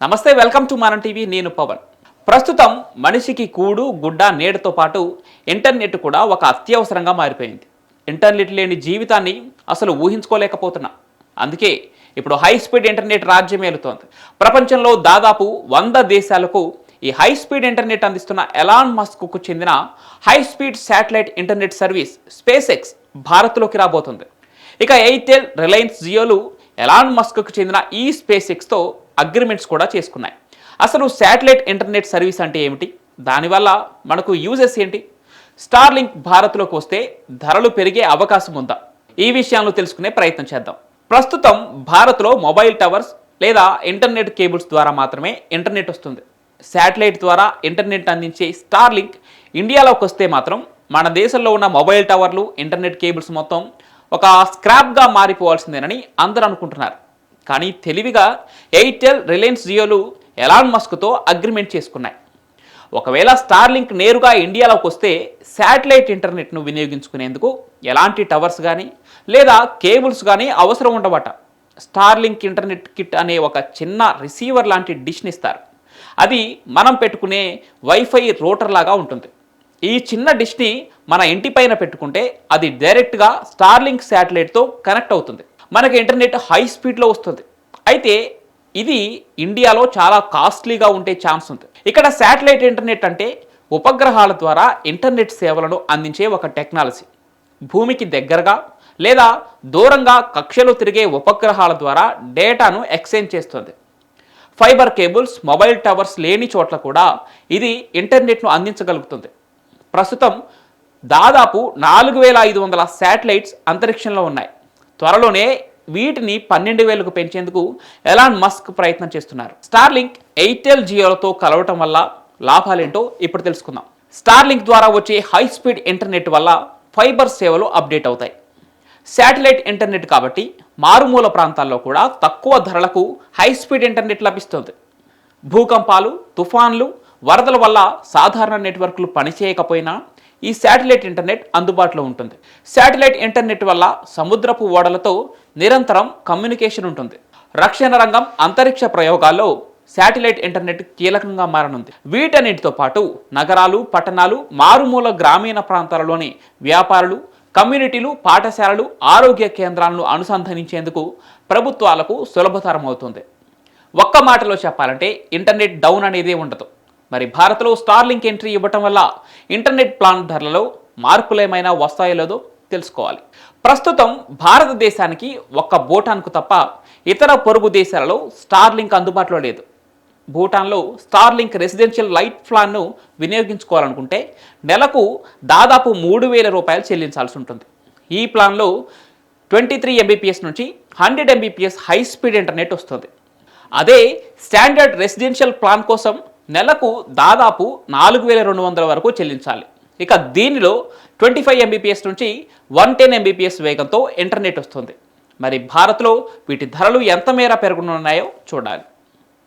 నమస్తే, welcome to మనం TV. నేను పవన్. ప్రస్తుతం మనిషికి కూడు గుడ్డ నీడతో పాటు ఇంటర్నెట్ కూడా ఒక అత్యవసరంగా మారిపోయింది. ఇంటర్నెట్ లేని జీవితాన్ని అసలు ఊహించుకోలేకపోతున్నాం. అందుకే ఇప్పుడు హై స్పీడ్ ఇంటర్నెట్ రాజ్యం ఏలుతోంది. ప్రపంచంలో దాదాపు 100 దేశాలకు ఈ హై స్పీడ్ ఇంటర్నెట్ అందిస్తున్న ఎలాన్ మస్క్కు చెందిన high speed satellite internet service SpaceX భారత్లోకి రాబోతుంది. ఇక ఎయిర్టెల్, రిలయన్స్ జియోలు ఎలాన్ మస్క్కు చెందిన ఈ స్పేస్ ఎక్స్తో అగ్రిమెంట్స్ కూడా చేసుకున్నాయి. అసలు శాటిలైట్ ఇంటర్నెట్ సర్వీస్ అంటే ఏమిటి, దానివల్ల మనకు యూజెస్ ఏంటి, స్టార్లింక్ భారత్లోకి వస్తే ధరలు పెరిగే అవకాశం ఉందా, ఈ విషయాలను తెలుసుకునే ప్రయత్నం చేద్దాం. ప్రస్తుతం భారత్లో మొబైల్ టవర్స్ లేదా ఇంటర్నెట్ కేబుల్స్ ద్వారా మాత్రమే ఇంటర్నెట్ వస్తుంది. శాటిలైట్ ద్వారా ఇంటర్నెట్ అందించే స్టార్లింక్ ఇండియాలోకి వస్తే మాత్రం మన దేశంలో ఉన్న మొబైల్ టవర్లు, ఇంటర్నెట్ కేబుల్స్ మొత్తం ఒక స్క్రాప్గా మారిపోవాల్సిందేనని అందరూ అనుకుంటున్నారు. కానీ తెలివిగా ఎయిర్టెల్, రిలయన్స్ జియోలు ఎలాన్ మస్క్తో అగ్రిమెంట్ చేసుకున్నాయి. ఒకవేళ స్టార్లింక్ నేరుగా ఇండియాలోకి వస్తే శాటిలైట్ ఇంటర్నెట్ను వినియోగించుకునేందుకు ఎలాంటి టవర్స్ కానీ లేదా కేబుల్స్ కానీ అవసరం ఉండవట. స్టార్లింక్ ఇంటర్నెట్ కిట్ అనే ఒక చిన్న రిసీవర్ లాంటి డిష్ని ఇస్తారు. అది మనం పెట్టుకునే వైఫై రూటర్ లాగా ఉంటుంది. ఈ చిన్న డిష్ని మన ఇంటి పైన పెట్టుకుంటే అది డైరెక్ట్గా స్టార్లింక్ శాటిలైట్తో కనెక్ట్ అవుతుంది. మనకి ఇంటర్నెట్ హై స్పీడ్లో వస్తుంది. అయితే ఇది ఇండియాలో చాలా కాస్ట్లీగా ఉండే ఛాన్స్ ఉంది. ఇక్కడ శాటిలైట్ ఇంటర్నెట్ అంటే ఉపగ్రహాల ద్వారా ఇంటర్నెట్ సేవలను అందించే ఒక టెక్నాలజీ. భూమికి దగ్గరగా లేదా దూరంగా కక్షలో తిరిగే ఉపగ్రహాల ద్వారా డేటాను ఎక్స్చేంజ్ చేస్తుంది. ఫైబర్ కేబుల్స్, మొబైల్ టవర్స్ లేని చోట్ల కూడా ఇది ఇంటర్నెట్ను అందించగలుగుతుంది. ప్రస్తుతం దాదాపు 4500 శాటిలైట్స్ అంతరిక్షంలో ఉన్నాయి. త్వరలోనే వీటిని 12,000కు పెంచేందుకు ఎలాన్ మస్క్ ప్రయత్నం చేస్తున్నారు. స్టార్లింక్, ఎయిర్టెల్, జియోలతో కలవటం వల్ల లాభాలేంటో ఇప్పుడు తెలుసుకుందాం. స్టార్లింక్ ద్వారా వచ్చే హై స్పీడ్ ఇంటర్నెట్ వల్ల ఫైబర్ సేవలు అప్డేట్ అవుతాయి. శాటిలైట్ ఇంటర్నెట్ కాబట్టి మారుమూల ప్రాంతాల్లో కూడా తక్కువ ధరలకు హై స్పీడ్ ఇంటర్నెట్ లభిస్తుంది. భూకంపాలు, తుఫాన్లు, వరదల వల్ల సాధారణ నెట్వర్క్లు పనిచేయకపోయినా ఈ శాటిలైట్ ఇంటర్నెట్ అందుబాటులో ఉంటుంది. శాటిలైట్ ఇంటర్నెట్ వల్ల సముద్రపు ఓడలతో నిరంతరం కమ్యూనికేషన్ ఉంటుంది. రక్షణ రంగం, అంతరిక్ష ప్రయోగాల్లో శాటిలైట్ ఇంటర్నెట్ కీలకంగా మారనుంది. వీటన్నిటితో పాటు నగరాలు, పట్టణాలు, మారుమూల గ్రామీణ ప్రాంతాలలోని వ్యాపారులు, కమ్యూనిటీలు, పాఠశాలలు, ఆరోగ్య కేంద్రాలను అనుసంధానించేందుకు ప్రభుత్వాలకు సులభతరం అవుతుంది. ఒక్క మాటలో చెప్పాలంటే ఇంటర్నెట్ డౌన్ అనేదే ఉండదు. మరి భారత్లో స్టార్లింక్ ఎంట్రీ ఇవ్వటం వల్ల ఇంటర్నెట్ ప్లాన్ ధరలలో మార్పులు ఏమైనా వస్తాయో లేదో తెలుసుకోవాలి. ప్రస్తుతం భారతదేశానికి ఒక్క భూటాన్కు తప్ప ఇతర పొరుగు దేశాలలో స్టార్లింక్ అందుబాటులో లేదు. భూటాన్లో స్టార్లింక్ రెసిడెన్షియల్ లైట్ ప్లాన్ను వినియోగించుకోవాలనుకుంటే నెలకు దాదాపు 3,000 రూపాయలు చెల్లించాల్సి ఉంటుంది. ఈ ప్లాన్లో 23 MBPS నుంచి 100 MBPS హై స్పీడ్ ఇంటర్నెట్ వస్తుంది. అదే స్టాండర్డ్ రెసిడెన్షియల్ ప్లాన్ కోసం నెలకు దాదాపు 4,200 వరకు చెల్లించాలి. ఇక దీనిలో 25 MBPS నుంచి 110 MBPS వేగంతో ఇంటర్నెట్ వస్తుంది. మరి భారత్లో వీటి ధరలు ఎంత మేర పెరగనున్నాయో చూడాలి.